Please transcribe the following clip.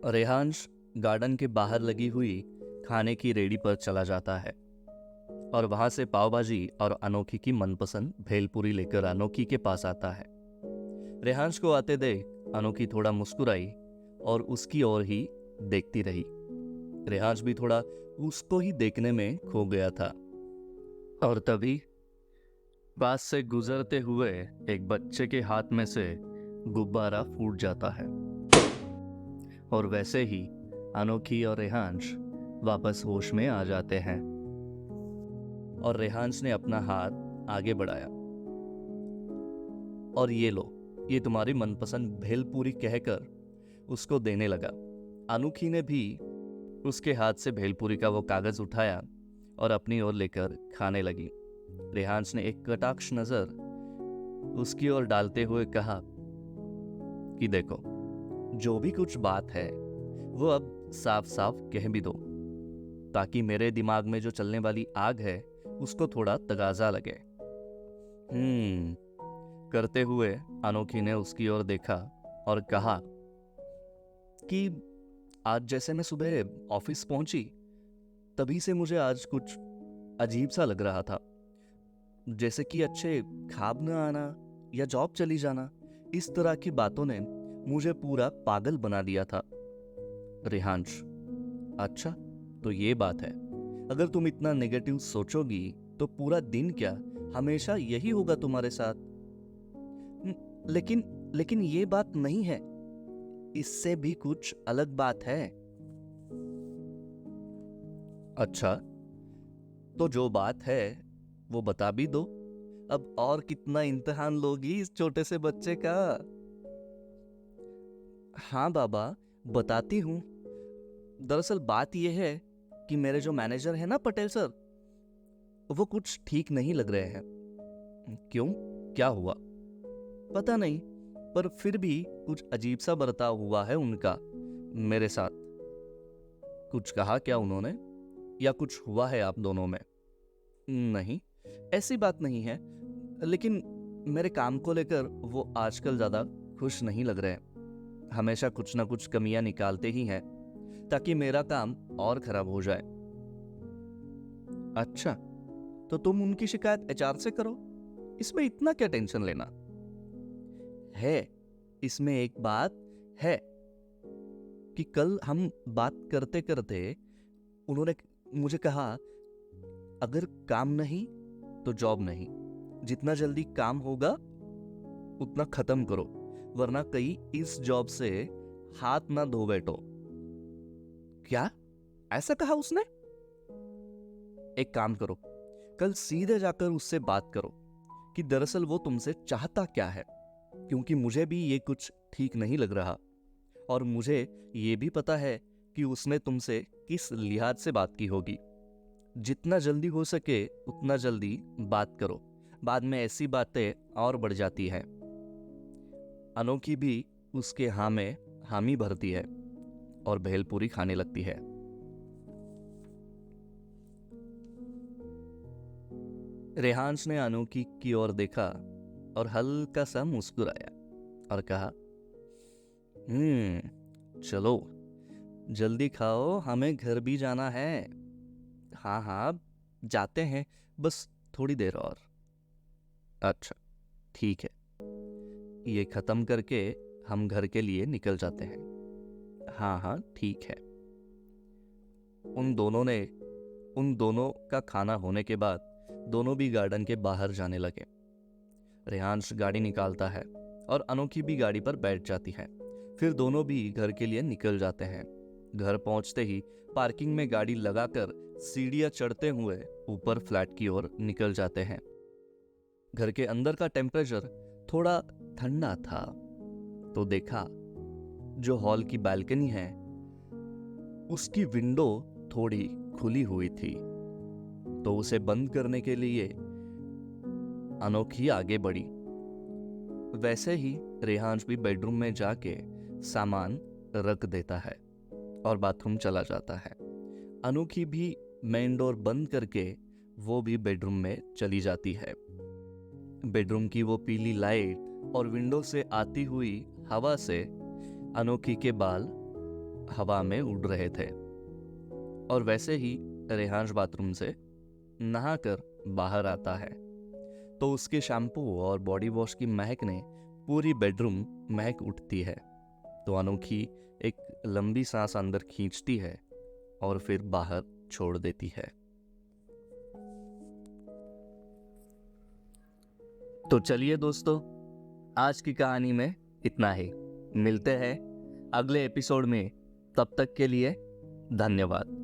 Rehansh garden के बाहर लगी हुई खाने की रेडी पर चला जाता है और वहां से पाव भाजी और अनोखी की मनपसंद भेलपूरी लेकर अनोखी के पास आता है। रेहांश को आते देख अनोखी थोड़ा मुस्कुराई और उसकी ओर ही देखती रही। रेहांश भी थोड़ा उसको ही देखने में खो गया था और तभी पास से गुजरते हुए एक बच्चे के हाथ में से गुब्बारा फूट जाता है और वैसे ही अनोखी और रेहांश वापस होश में आ जाते हैं। और रेहांश ने अपना हाथ आगे बढ़ाया और ये लो, ये तुम्हारी मनपसंद भेलपूरी कहकर उसको देने लगा। अनोखी ने भी उसके हाथ से भेलपूरी का वो कागज उठाया और अपनी ओर लेकर खाने लगी। रेहांश ने एक कटाक्ष नजर उसकी ओर डालते हुए कहा कि देखो, जो भी कुछ बात है वो अब साफ साफ कह भी दो, ताकि मेरे दिमाग में जो चलने वाली आग है उसको थोड़ा तगाजा लगे। करते हुए अनोखी ने उसकी ओर देखा और कहा कि आज जैसे मैं सुबह ऑफिस पहुंची तभी से मुझे आज कुछ अजीब सा लग रहा था, जैसे कि अच्छे ख्वाब न आना या जॉब चली जाना। इस तरह की बातों ने मुझे पूरा पागल बना दिया था। रेहांश: अच्छा, तो ये बात है। अगर तुम इतना नेगेटिव सोचोगी तो पूरा दिन क्या हमेशा यही होगा तुम्हारे साथ। लेकिन लेकिन ये बात नहीं है, इससे भी कुछ अलग बात है। अच्छा, तो जो बात है वो बता भी दो। अब और कितना इम्तिहान लोगी इस छोटे से बच्चे का। हाँ बाबा, बताती हूँ। दरअसल बात यह है कि मेरे जो मैनेजर है ना, पटेल सर, वो कुछ ठीक नहीं लग रहे हैं। क्यों, क्या हुआ? पता नहीं, पर फिर भी कुछ अजीब सा बर्ताव हुआ है उनका मेरे साथ। कुछ कहा क्या उन्होंने, या कुछ हुआ है आप दोनों में? नहीं, ऐसी बात नहीं है, लेकिन मेरे काम को लेकर वो आजकल ज्यादा खुश नहीं लग रहे हैं। हमेशा कुछ ना कुछ कमियां निकालते ही हैं ताकि मेरा काम और खराब हो जाए। अच्छा, तो तुम उनकी शिकायत एचआर से करो, इसमें इतना क्या टेंशन लेना है। इसमें एक बात है कि कल हम बात करते करते उन्होंने मुझे कहा, अगर काम नहीं तो जॉब नहीं, जितना जल्दी काम होगा उतना खत्म करो, वरना कहीं इस जॉब से हाथ ना धो बैठो। क्या, ऐसा कहा उसने? एक काम करो, कल सीधे जाकर उससे बात करो कि दरअसल वो तुमसे चाहता क्या है, क्योंकि मुझे भी ये कुछ ठीक नहीं लग रहा और मुझे ये भी पता है कि उसने तुमसे किस लिहाज से बात की होगी। जितना जल्दी हो सके उतना जल्दी बात करो, बाद में ऐसी बातें और बढ़ जाती है। अनोखी भी उसके हाँ में हामी भरती है और भेलपूरी खाने लगती है। रेहांश ने अनोखी की ओर देखा और हल्का सा मुस्कुराया और कहा, चलो जल्दी खाओ, हमें घर भी जाना है। हाँ हाँ, जाते हैं, बस थोड़ी देर और। अच्छा, ठीक है, ये खत्म करके हम घर के लिए निकल जाते हैं। हाँ हाँ, ठीक है। उन दोनों का खाना होने के बाद दोनों भी गार्डन के बाहर जाने लगे। रेहांश गाड़ी निकालता है और अनोखी भी गाड़ी पर बैठ जाती है। फिर दोनों भी घर के लिए निकल जाते हैं। घर पहुंचते ही पार्किंग में गाड़ी लगाकर सीढ़ियां चढ़ते हुए ऊपर फ्लैट की ओर निकल जाते हैं। घर के अंदर का टेम्परेचर थोड़ा ठंडा था, तो देखा जो हॉल की बालकनी है उसकी विंडो थोड़ी खुली हुई थी, तो उसे बंद करने के लिए अनोखी आगे बढ़ी। वैसे ही रेहांश भी बेडरूम में जाके सामान रख देता है और बाथरूम चला जाता है। अनोखी भी मेन डोर बंद करके वो भी बेडरूम में चली जाती है। बेडरूम की वो पीली लाइट और विंडो से आती हुई हवा से अनोखी के बाल हवा में उड़ रहे थे। और वैसे ही रेहांश बाथरूम से नहाकर बाहर आता है तो उसके शैम्पू और बॉडी वॉश की महक ने पूरी बेडरूम महक उठती है। तो अनोखी एक लंबी सांस अंदर खींचती है और फिर बाहर छोड़ देती है। तो चलिए दोस्तों, आज की कहानी में इतना ही। मिलते हैं अगले एपिसोड में। तब तक के लिए धन्यवाद।